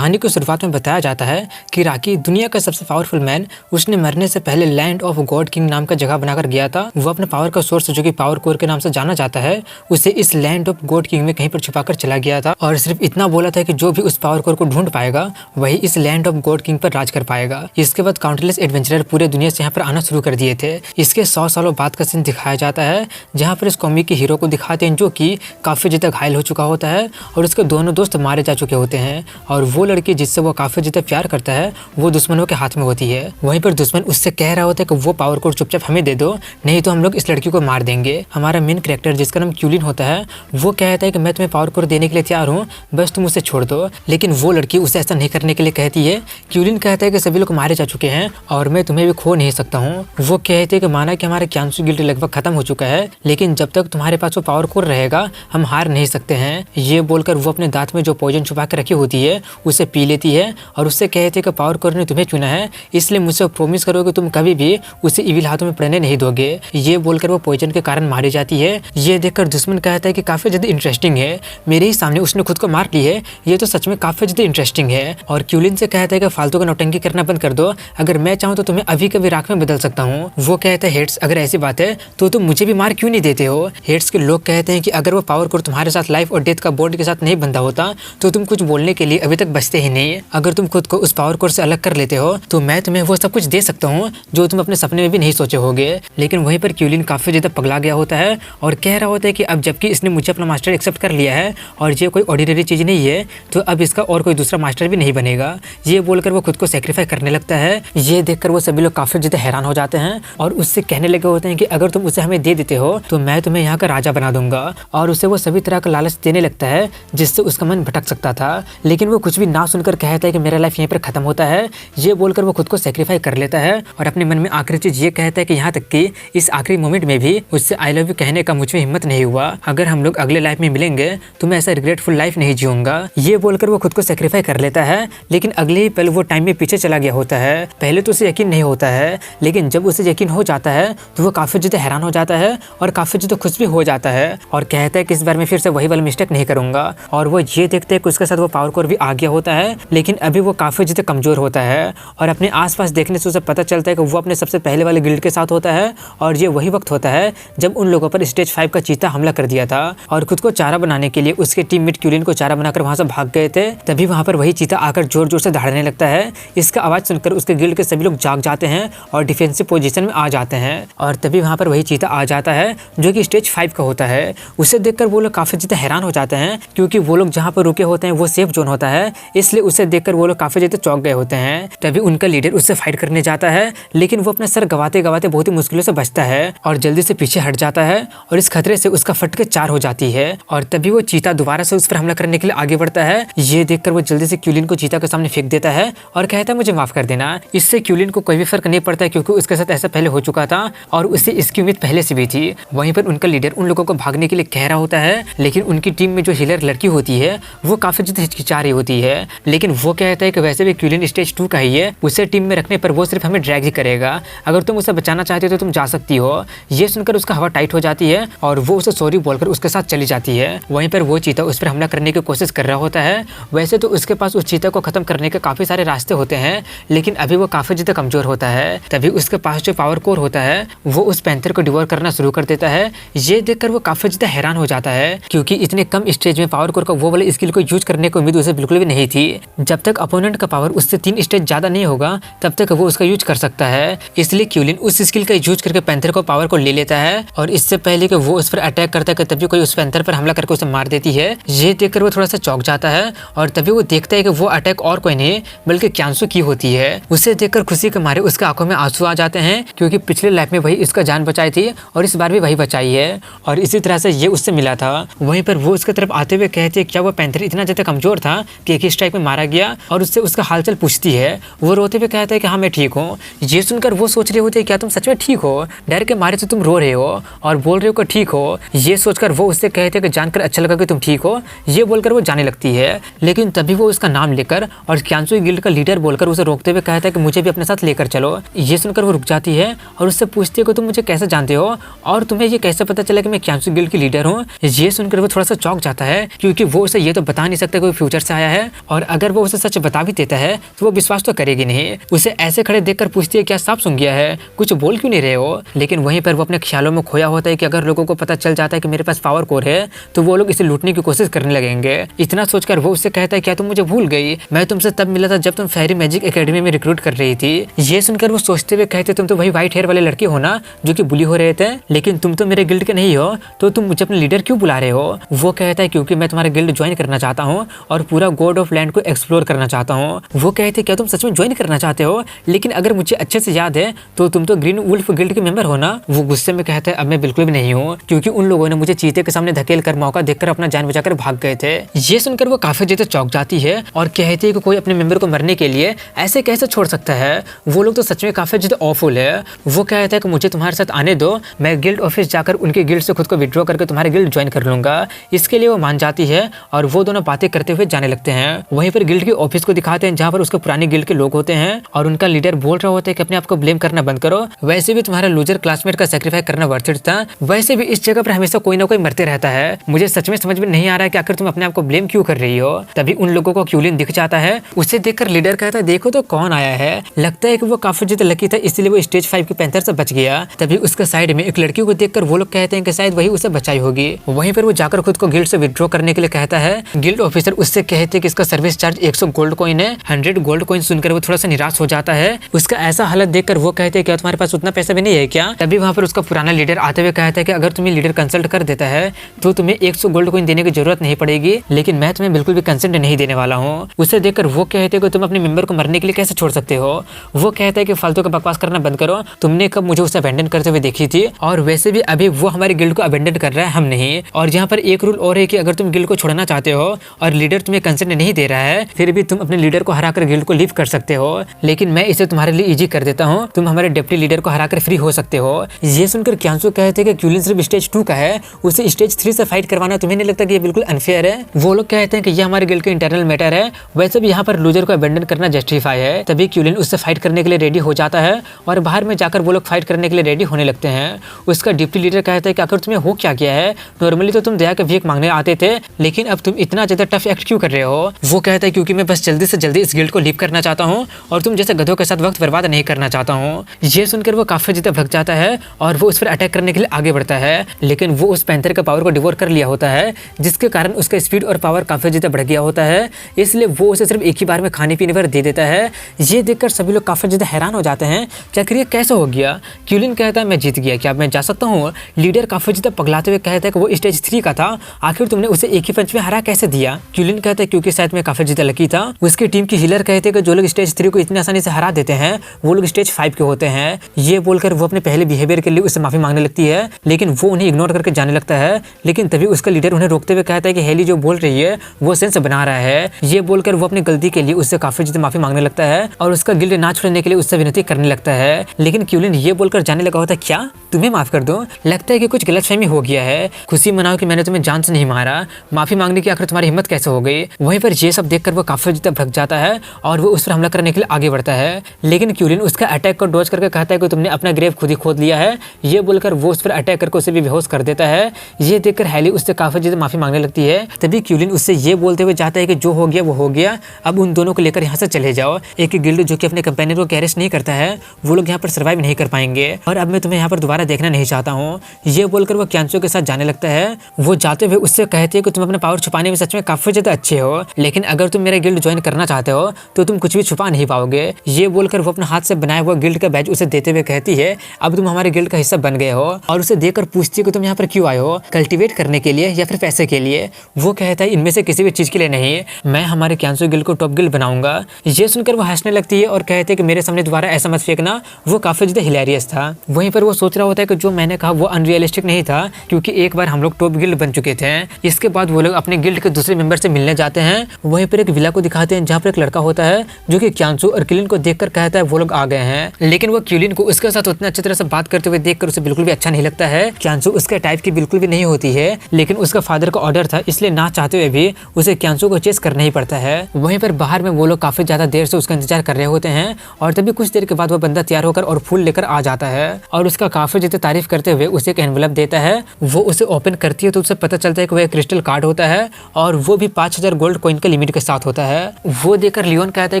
कहानी की शुरुआत में बताया जाता है कि राकी दुनिया का सबसे पावरफुल मैन, उसने मरने से पहले लैंड ऑफ गॉड किंग नाम का जगह बनाकर गया था। वो अपने पावर का सोर्स जो कि पावर कोर के नाम से जाना जाता है, उसे इस लैंड ऑफ गॉड किंग में कहीं पर छुपाकर चला गया था और सिर्फ इतना बोला था कि जो भी उस पावर कोर को ढूंढ पाएगा वही इस लैंड ऑफ गॉड किंग पर राज कर पाएगा। इसके बाद काउंटलेस एडवेंचरर पूरे दुनिया से यहाँ पर आना शुरू कर दिए थे। इसके 100 सालों बाद का सीन दिखाया जाता है जहाँ पर इस कॉमिक के हीरो को दिखाते हैं जो कि काफी ज्यादा घायल हो चुका होता है और उसके दोनों दोस्त मारे जा चुके होते हैं और वो लड़की जिससे वो काफी ज्यादा प्यार करता है वो दुश्मनों के हाथ में होती है। वहीं पर दुश्मन उससे कह रहा होता है कि वो पावर कोड चुपचाप हमें दे दो, नहीं तो हम लोग इस लड़की को मार देंगे। हमारा मेन कैरेक्टर जिसका नाम क्यूलिन होता है वो कहता है कि मैं तुम्हें पावर कोड देने के लिए तैयार हूँ, बस तुम उसे छोड़ दो। लेकिन वो लड़की उसे ऐसा नहीं करने के लिए कहती है। क्यूलिन कहता है कि सभी लोग मारे जा चुके हैं और मैं तुम्हें भी खो नहीं सकता हूँ। वो कहते हैं कि माना कि हमारा क्यांसु गिल्ड लगभग खत्म हो चुका है, लेकिन जब तक तुम्हारे पास वो पावर कोड रहेगा हम हार नहीं सकते हैं। ये बोलकर वो अपने दांत में जो पॉइजन छुपा के रखी होती है उसे पी लेती है और उससे कहते हैं कि पावर कोर ने तुम्हें चुना है, इसलिए मुझसे प्रॉमिस करो कि तुम कभी भी उसे इविल हाथों में पड़ने नहीं दोगे। ये बोलकर वो पॉइजन के कारण मारी जाती है। ये देखकर दुश्मन कहता है कि काफी ज्यादा इंटरेस्टिंग है, मेरे ही सामने उसने खुद को मार ली है, ये तो सच में काफी ज्यादा इंटरेस्टिंग है। और क्यूलिन से कहता है कि फालतू का नौटंकी करना बंद कर दो, अगर मैं चाहूँ तो तुम्हें अभी कभी राख में बदल सकता हूँ। वो कहता है हेड्स अगर ऐसी बात है तो तुम मुझे भी मार क्यों नहीं देते हो। हेड्स के लोग कहते हैं कि अगर वो पावर कोर तुम्हारे साथ लाइफ और डेथ का बॉन्ड के साथ नहीं बंधा होता तो तुम कुछ बोलने के लिए अभी तक बचते ही नहीं। अगर तुम खुद को उस पावर कोर से अलग कर लेते हो तो मैं तुम्हें वो सब कुछ दे सकता हूँ जो तुम अपने सपने में भी नहीं सोचे होगे। लेकिन वहीं पर क्यूलिन काफी ज्यादा पगला गया होता है और कह रहा होता है कि अब जबकि इसने मुझे अपना मास्टर एक्सेप्ट कर लिया है और ये कोई ऑर्डिनरी चीज नहीं है तो अब इसका और कोई दूसरा मास्टर भी नहीं बनेगा। ये बोलकर वो खुद को सेक्रीफाई करने लगता है। ये देखकर वो सभी लोग काफी ज्यादा हैरान हो जाते हैं और उससे कहने लगे होते हैं कि अगर तुम उसे हमें दे देते हो तो मैं तुम्हें यहाँ का राजा बना दूंगा। और उसे वो सभी तरह का लालच देने लगता है जिससे उसका मन भटक सकता था। लेकिन वो कुछ भी ना सुनकर कहता है कि मेरा लाइफ यहीं पर खत्म होता है। ये बोलकर वो खुद को सेक्रीफाई कर लेता है और अपने मन में आखिरी चीज ये कहता है कि यहाँ तक कि इस आखिरी मोमेंट में भी उससे आई लव यू कहने का मुझ में हिम्मत नहीं हुआ। अगर हम लोग अगले लाइफ में मिलेंगे तो मैं ऐसा रिग्रेटफुल लाइफ नहीं जीऊंगा। ये बोलकर वो खुद को सेक्रीफाई कर लेता है। लेकिन अगले ही पल वो टाइम में पीछे चला गया होता है। पहले तो उसे यकीन नहीं होता है, लेकिन जब उसे यकीन हो जाता है तो वो काफी ज्यादा हैरान हो जाता है और काफी ज्यादा खुश भी हो जाता है और कहता है कि इस बार मैं फिर से वही वाली मिस्टेक नहीं करूंगा। और वो ये देखते हैं कि उसके साथ वो पावर कोर भी आ गया होता है, लेकिन अभी वो काफी ज्यादा कमजोर होता है और अपने आसपास देखने से उसे पता चलता है कि वो अपने सबसे पहले वाले गिल्ड के साथ होता है। और ये वही वक्त होता है जब उन लोगों पर स्टेज 5 का चीता हमला कर दिया था और खुद को चारा बनाने के लिए उसके टीममेट क्यूलिन को चारा बनाकर वहां से भाग गए थे। तभी वहां पर वही चीता आकर जोर जोर से दहाड़ने लगता है। इसका आवाज सुनकर उसके गिल्ड के सभी लोग जाग जाते हैं और डिफेंसिव पोजीशन में आ जाते हैं। और तभी वहां पर वही चीता आ जाता है जो कि स्टेज 5 का होता है। उसे देखकर वो लोग काफी ज्यादा हैरान हो जाते हैं क्योंकि वो लोग जहाँ पर रुके होते हैं वो सेफ जोन होता है, इसलिए उसे देखकर वो लोग काफी ज्यादा चौंक गए होते हैं। तभी उनका लीडर उससे फाइट करने जाता है, लेकिन वो अपना सर गवाते गवाते बहुत ही मुश्किलों से बचता है और जल्दी से पीछे हट जाता है और इस खतरे से उसका फटके 4 हो जाती है। और तभी वो चीता दोबारा से उस पर हमला करने के लिए आगे बढ़ता है। ये देखकर वो जल्दी से क्यूलिन को चीता के सामने फेंक देता है और कहता है मुझे माफ कर देना। इससे क्यूलिन को कोई भी फर्क नहीं पड़ता क्योंकि उसके साथ ऐसा पहले हो चुका था और उसे इसकी उम्मीद पहले से भी थी। वहीं पर उनका लीडर उन लोगों को भागने के लिए कह रहा होता है, लेकिन उनकी टीम में जो हिलर लड़की होती है वो काफी ज्यादा हिचकिचा रही होती है। लेकिन वो कहता है कि वैसे भी क्यूलिन स्टेज 2 का ही है, उसे टीम में रखने पर वो सिर्फ हमें ड्रैग ही करेगा, अगर तुम उसे बचाना चाहते हो तो तुम जा सकती हो। ये सुनकर उसका हवा टाइट हो जाती है और वो उसे सॉरी बोलकर उसके साथ चली जाती है। वहीं पर वो चीता उस पर हमला करने की कोशिश कर रहा होता है। वैसे तो उसके पास उस चीता को खत्म करने के काफी सारे रास्ते होते हैं, लेकिन अभी वो काफी ज्यादा कमजोर होता है। तभी उसके पास जो पावर कोर होता है वो उस पैंथर को डिवोर करना शुरू कर देता है। ये देखकर वो काफी ज्यादा हैरान हो जाता है क्योंकि इतने कम स्टेज में पावर कोर का वो वाले स्किल को यूज करने की उम्मीद उसे बिल्कुल भी नहीं थी। जब तक अपोनेंट का पावर उससे 3 स्टेज ज्यादा नहीं होगा तब तक वो उसका यूज कर सकता है। इसलिए क्यूलिन उस स्किल का यूज करके पैंथर को पावर को ले लेता है और इससे पहले कि वो उस पर अटैक करता है तभी कोई उस पैंथर पर हमला करके उसे मार देती है। ये देखकर वो थोड़ा सा चौंक जाता है और तभी वो देखता है कि वो अटैक और कोई नहीं बल्कि क्यांसु की होती है। उसे देखकर खुशी के मारे उसके आंखों में आंसू आ जाते हैं क्योंकि पिछले लाइफ में वही इसका जान बचाई थी और इस बार भी वही बचाई है और इसी तरह से ये उससे मिला था। वहीं पर वो उसके तरफ आते हुए कहती है क्या वो पैंथर इतना ज्यादा कमजोर था कि एक ही स्ट्राइक में मारा गया, और उससे उसका हालचाल पूछती है। वो रोते हुए कहता है कि हाँ मैं ठीक हूँ। ये सुनकर वो सोच रहे होते हैं क्या तुम सच में ठीक हो, डर के मारे तो तुम रो रहे हो और बोल रहे हो कि ठीक हो। ये सोचकर वो उससे कहते हैं कि जानकर अच्छा लगा कि तुम ठीक हो। ये बोलकर वो जाने लगती है, लेकिन तभी वो उसका नाम लेकर और क्यांसु गिल्ड का लीडर बोलकर उसे रोकते हुए कहता है कि मुझे भी अपने साथ लेकर चलो। ये सुनकर वो रुक जाती है और उससे पूछती है कि तुम मुझे कैसे जानते हो और तुम्हें ये कैसे पता चला कि मैं क्यांसु गिल्ड की लीडर हूँ। ये सुनकर वो थोड़ा सा चौंक जाता है क्योंकि वो उसे ये तो बता नहीं सकता कोई फ्यूचर से आया है और अगर वो उसे सच बता भी देता है तो वो विश्वास तो करेगी नहीं। उसे ऐसे खड़े देखकर पूछती है क्या सांप सूंघ गया है, कुछ बोल क्यों नहीं रहे हो। लेकिन वहीं पर वो अपने ख्यालों में खोया होता है कि अगर लोगों को पता चल जाता है कि मेरे पास पावर कोर है तो वो लोग इसे लूटने की कोशिश करने लगेंगे। इतना सोचकर वो उससे कहता है क्या तुम मुझे भूल गई, मैं तुमसे तब मिला था जब तुम फेरी मैजिक एकेडमी में रिक्रूट कर रही थी। ये सुनकर वो सोचते हुए कहते तुम तो वही व्हाइट हेयर वाले लड़के हो ना जो कि बुली हो रहे थे, लेकिन तुम तो मेरे गिल्ड के नहीं हो, तो तुम मुझे अपने लीडर क्यों बुला रहे हो। वो कहता है क्योंकि मैं तुम्हारे गिल्ड ज्वाइन करना चाहता हूँ और पूरा गॉड ऑफ लैंड को एक्सप्लोर करना चाहता हूँ। वो कहते क्या तुम सच में ज्वाइन करना चाहते हो, लेकिन अगर मुझे अच्छे से याद है तो तुम तो ग्रीन वुल्फ गिल्ड के मेंबर हो ना। वो गुस्से में कहता है अब मैं बिल्कुल भी नहीं हूँ, क्योंकि उन लोगों ने मुझे चीते के सामने धकेल कर मौका देखकर अपना जान बचाकर भाग गए थे। ये सुनकर वो काफी ज्यादा चौंक जाती है और कहती है कि कोई अपने मेंबर को मरने के लिए ऐसे कैसे छोड़ सकता है, वो लोग तो सच में काफी ज्यादा ऑफुल है। वो कहता है कि मुझे तुम्हारे साथ आने दो, मैं गिल्ड ऑफिस जाकर उनके गिल्ड से खुद को विड्रॉ करके तुम्हारे गिल्ड ज्वाइन कर लूंगा। इसके लिए वो मान जाती है और वो दोनों बातें करते हुए जाने लगते हैं। वहीं पर गिल्ड के ऑफिस को दिखाते हैं जहाँ पर उसके पुराने गिल्ड के लोग होते हैं और उनका लीडर बोल रहा होता है कि अपने आप को ब्लेम करना बंद करो, वैसे भी तुम्हारा लूजर क्लासमेट का सेक्रीफाइस करना वर्थ इट था, वैसे भी इस जगह पर हमेशा कोई ना कोई मरते रहता है। मुझे सच में समझ में नहीं आ रहा है कि आखिर तुम अपने आप को ब्लेम क्यों कर रही हो। तभी उन लोगों को क्यूलिन दिख जाता है, उसे देखकर लीडर कहता है देखो तो कौन आया है, लगता है कि वो काफी ज्यादा लकी था इसलिए वो स्टेज 5 के पैंथर से बच गया। तभी उसके साइड में एक लड़की को देखकर वो लोग कहते हैं कि शायद वही उसे बचाई होगी। वहीं पर वो जाकर खुद को गिल्ड से विड्रॉ करने के लिए कहता है। गिल्ड ऑफिसर उससे कहते हैं कि इसका सर्विस चार्ज 100 गोल्ड कॉइन है। 100 गोल्ड कॉइन सुनकर वो थोड़ा सा निराश हो जाता है। उसका ऐसा हालत देखकर वो कहते हैं क्या तुम्हारे पास उतना पैसा भी नहीं है क्या। तभी वहाँ पर उसका पुराना लीडर आते हुए कहता है कि अगर तुम्हें लीडर कंसल्ट कर देता है तो तुम्हें 100 गोल्ड कॉइन देने की जरूरत नहीं पड़ेगी, लेकिन मैं तुम्हें बिल्कुल भी कंसेंट नहीं देने वाला हूँ। उसे देखकर वो कहते हैं कि तुम अपने मेंबर को मरने के लिए कैसे छोड़ सकते हो। वो कहता है कि फालतू का बकवास करना बंद करो, तुमने कब मुझे उसे अबेंडन करते हुए देखी थी, और वैसे भी अभी वो हमारे गिल्ड को अबेंडन कर रहा है, हम नहीं। और यहाँ पर एक रूल और है कि अगर तुम गिल्ड को छोड़ना चाहते हो और लीडर तुम्हें कंसेंट नहीं दे रहा है, फिर भी तुम अपने लीडर को हराकर गिल्ड को लीव कर सकते हो, लेकिन मैं इसे तुम्हारे लिए इजी कर देता हूँ, तुम हमारे डिप्टी लीडर को हराकर फ्री हो सकते हो। ये सुनकर क्यांसू कहते हैं कि क्यूलिन सिर्फ स्टेज 2 का है, उसे स्टेज 3 से फाइट करवाना तुम्हें नहीं लगता कि ये बिल्कुल अनफेयर है। वो लोग कहते हैं कि ये हमारे गिल्ड का इंटरनल मैटर है, वैसे भी यहाँ पर लूजर को अबेंडन करना जस्टिफाई है। तभी क्यूलिन उससे फाइट करने के लिए रेडी हो जाता है और बाहर में जाकर वो लोग फाइट करने के लिए रेडी होने लगते हैं। उसका डिप्टी लीडर कहता है कि आखिर तुम्हें हो क्या गया है, नॉर्मली तो तुम दया के भीख मांगने आते थे, लेकिन अब तुम इतना ज्यादा टफ एक्ट क्यों कर रहे हो। वो कहता है क्योंकि मैं बस जल्दी से जल्दी इस गिल्ड को लीव करना चाहता हूँ और तुम जैसे गधों के साथ वक्त बर्बाद नहीं करना चाहता हूँ। ये सुनकर वो काफी ज्यादा भग जाता है और वो उस पर अटैक करने के लिए आगे बढ़ता है, लेकिन वो उस पैंथर के पावर को डिवोर कर लिया होता है, जिसके कारण उसका स्पीड और पावर काफी ज्यादा बढ़ गया होता है, इसलिए वो उसे सिर्फ एक ही बार में खाने पीने पर दे देता है। ये देखकर सभी लोग काफी ज्यादा हैरान हो जाते हैं, आखिर ये कैसे हो गया। क्यूलिन कहता है मैं जीत गया, क्या अब मैं जा सकता हूँ। लीडर काफी ज्यादा पगलाते हुए कहता है कि वो स्टेज 3 का था, आखिर तुमने उसे एक ही पंच में हरा कैसे दिया। क्यूलिन कहता है क्योंकि शायद मैं काफी ज्यादा लकी था। उसकी टीम की हीलर कहते हैं कि जो लोग स्टेज 3 को इतनी आसानी से हरा देते हैं वो लोग स्टेज 5 के होते हैं। ये बोलकर वो अपने पहले बिहेवियर के लिए उससे माफी मांगने लगती है, लेकिन वो उन्हें इग्नोर करके जाने लगता है। लेकिन तभी उसका लीडर उन्हें रोकते हुए कहता है कि हेली जो बोल रही है वो सेंस बना रहा है। ये बोलकर वो अपनी गलती के लिए उससे काफी ज्यादा माफी मांगने लगता है और उसका गिल्ड ना छोड़ने के लिए उससे विनती करने लगता है। लेकिन क्यूलिन ये बोलकर जाने लगा होता है क्या तुम्हें माफ कर दूं, लगता है कि कुछ गलतफहमी हो गया है, खुशी मनाओ कि मैंने तुम्हें जान से नहीं मारा, माफी मांगने की आखिर तुम्हारी हिम्मत कैसे हो गई। वहीं पर ये सब देखकर वो काफी ज्यादा भग जाता है और वो उस पर हमला करने के लिए आगे बढ़ता है, लेकिन क्यूलिन उसका अटैक को डॉज करके कहता है कि तुमने अपना ग्रेव खुद ही खोद लिया है। ये बोलकर वो उस पर अटैक करके उसे भी बेहोश कर देता है। ये देखकर हेली उससे काफी ज्यादा माफी मांगने लगती है। तभी क्यूलिन उससे ये बोलते हुए जाता है कि जो हो गया वो हो गया, अब उन दोनों को लेकर यहाँ से चले जाओ। एक गिल्ड जो कि अपने कंपेनियन को कैरेस नहीं करता है वो लोग यहाँ पर सर्वाइव नहीं कर पाएंगे और अब मैं तुम्हें यहाँ पर दोबारा देखना नहीं चाहता हूँ। ये बोलकर वो क्यांचो के साथ जाने लगता है। वो जाते हुए उससे कहते हैं कि तुम अपने पावर छुपाने में सच में काफी ज्यादा अच्छे हो, लेकिन अगर तुम मेरा गिल्ड ज्वाइन करना चाहते हो तो तुम कुछ भी छुपा नहीं पाओगे। ये बोलकर वो अपने हाथ से बनाया हुआ गिल्ड का बैज उसे देते हुए कहती है अब तुम हमारे गिल्ड का हिस्सा बन गए हो, और उसे देखकर पूछती है कि तुम यहाँ पर क्यों आए हो, कल्टीवेट करने के लिए या फिर पैसे के लिए। वो कहता है इनमें से किसी भी चीज के लिए नहीं, मैं हमारे क्यांचो गिल्ड को टॉप गिल्ड बनाऊंगा। ये सुनकर वो हंसने लगती है और कहते हैं कि मेरे सामने दोबारा ऐसा मत फेंकना। वो काफी ज्यादा हिलेरियस था। वहीं पर वो सोच रहा होता है कि जो मैंने कहा वो अनरियलिस्टिक नहीं था, क्योंकि एक बार हम लोग टॉप गिल्ड बन चुके थे। इसके बाद वो लोग अपने गिल्ड के दूसरे मेंबर से मिलने जाते हैं। वहीं पर एक विला को दिखाते हैं जहाँ पर एक लड़का होता है जो कि क्यांचो और क्यूलिन को देखकर कहता है वो लोग आ गए हैं, लेकिन वो क्यूलिन को उसके साथ उतने अच्छी तरह से बात करते हुए देखकर उसे बिल्कुल भी अच्छा नहीं लगता है। क्यांचो उसके टाइप की बिल्कुल भी नहीं होती है, लेकिन उसका फादर का ऑर्डर था, इसलिए ना चाहते हुए भी उसे क्यांचो को चेस करना ही पड़ता है। वहीं पर बाहर में वो लोग काफी ज्यादा देर से उसका इंतजार कर रहे होते हैं और तभी कुछ देर के बाद वो बंदा तैयार होकर और फूल लेकर आ जाता है और उसका काफी ज्यादा तारीफ करते हुए उसे एक एनवलप देता है। वो उसे ओपन करती है तो उसे पता चलता है कि वह क्रिस्टल कार्ड होता है और वो भी 5000 गोल्ड कॉइन का लिमिट के साथ होता है। वो देखकर लियोन कहता है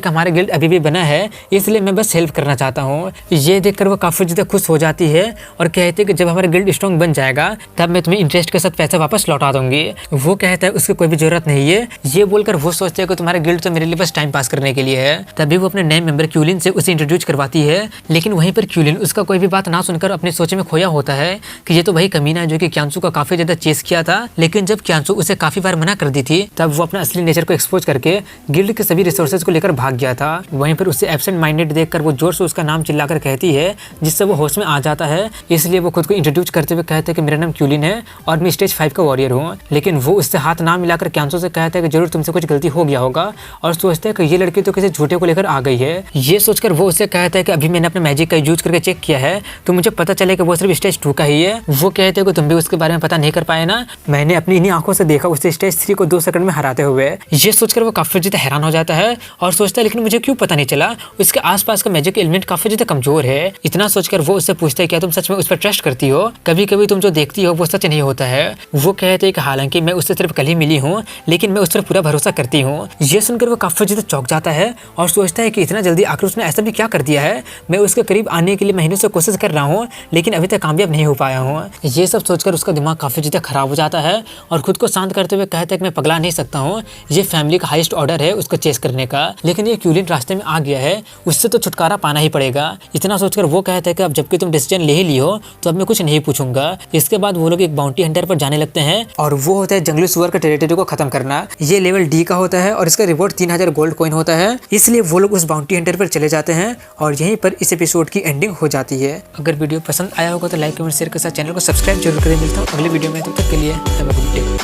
कि हमारा गिल्ड अभी भी बना है, इसलिए मैं बस हेल्प करना चाहता हूँ। ये देखकर वो काफी ज्यादा खुश हो जाती है और कहती है कि जब हमारा गिल्ड स्ट्रॉन्ग बन जाएगा तब मैं तुम्हें इंटरेस्ट के साथ पैसा वापस लौटा दूंगी। वो कहता है उसकी कोई भी जरूरत नहीं है। ये बोलकर वो सोचते है कि तुम्हारा गिल्ड तो मेरे लिए बस टाइम पास करने के लिए है। तभी वो अपने नए मेंबर क्यूलिन से उसे इंट्रोड्यूस करवाती है, लेकिन वहीं पर क्यूलिन उसका कोई भी बात ना सुनकर अपनी सोच में खोया होता है कि ये तो वही कमीना है जो कि क्यांसू का काफी ज्यादा चेस किया था। लेकिन जब क्यांसू उसे काफी बार मना कर दी थी तब वो अपना असली नेचर को एक्सपोज करके गिल्ड के सभी रिसोर्सेज को लेकर भाग गया था। वहीं पर उसे एब्सेंट माइंडेड देखकर वो जोर से उसका नाम चिल्लाकर कहती है, जिससे वो होश में आ जाता है। इसलिए वो खुद को इंट्रोड्यूस करते हुए कहते हैं कि मेरा नाम क्यूलिन है और मैं स्टेज 5 का वॉरियर हूँ। लेकिन वो उससे हाथ ना मिलाकर क्यांसू से कहता है कि जरूर तुमसे कुछ गलती हो गया होगा और सोचते हैं कि ये लड़की तो किसी झूठे को लेकर आ गई है। ये सोचकर वो उससे कहता है कि अभी मैंने अपने मैजिक का यूज करके चेक किया है तो मुझे पता चले कि वो सिर्फ स्टेज 2 का ही है। वो कहते हैं कि तुम भी उसके बारे में पता नहीं कर पाए ना, मैंने अपनी इन्हीं आंखों से देखा उसे स्टेज 3 को 2 सेकंड में हराते हुए। ये सोचकर वो काफी ज्यादा हैरान हो जाता है और सोचता है लेकिन मुझे क्यों पता नहीं चला, उसके आसपास का मैजिक एलिमेंट काफी ज्यादा कमजोर है। इतना सोचकर वो उससे पूछता है क्या तुम सच में उस पर ट्रस्ट करती हो, कभी कभी तुम जो देखती हो वो सच नहीं होता है। वो कहते हैं कि हालांकि मैं उससे सिर्फ कल ही मिली हूँ लेकिन मैं उस पर पूरा भरोसा करती हूँ। ये सुनकर वो काफी ज्यादा चौंक जाता है और सोचता है कि इतना जल्दी आखिर उसने ऐसा भी क्या कर दिया है, मैं उसके करीब आने के लिए महीनों से कोशिश कर रहा हूँ लेकिन अभी तक कामयाब नहीं हो पाया हूँ। ये सब सोचकर उसका दिमाग काफी ज्यादा खराब हो जाता है और खुद को शांत करते हुए कहता है कि मैं पगला नहीं सकता हूँ, ये फैमिली का हाईएस्ट ऑर्डर है उसको चेस करने का, लेकिन ये क्यूलिन रास्ते में आ गया है, उससे तो छुटकारा पाना ही पड़ेगा। इतना सोचकर वो कहता है कि अब जबकि तुम डिसीजन ले ही लियो तो अब मैं कुछ नहीं पूछूंगा। इसके बाद वो लोग एक बाउंटी हंटर पर जाने लगते हैं और वो होता है जंगली सुअर का टेरिटरी को खत्म करना। ये लेवल डी का होता है और इसका रिवॉर्ड 3000 गोल्ड कॉइन होता है, इसलिए वो लोग उस बाउंटी हंटर पर चले जाते हैं और यहीं पर इस एपिसोड की एंडिंग हो जाती है। अगर वीडियो पसंद आया होगा तो लाइक कमेंट शेयर के साथ चैनल को सब्सक्राइब जरूर करें। मिलता हूँ अगले वीडियो में, तब तक के लिए हैव अ गुड डे।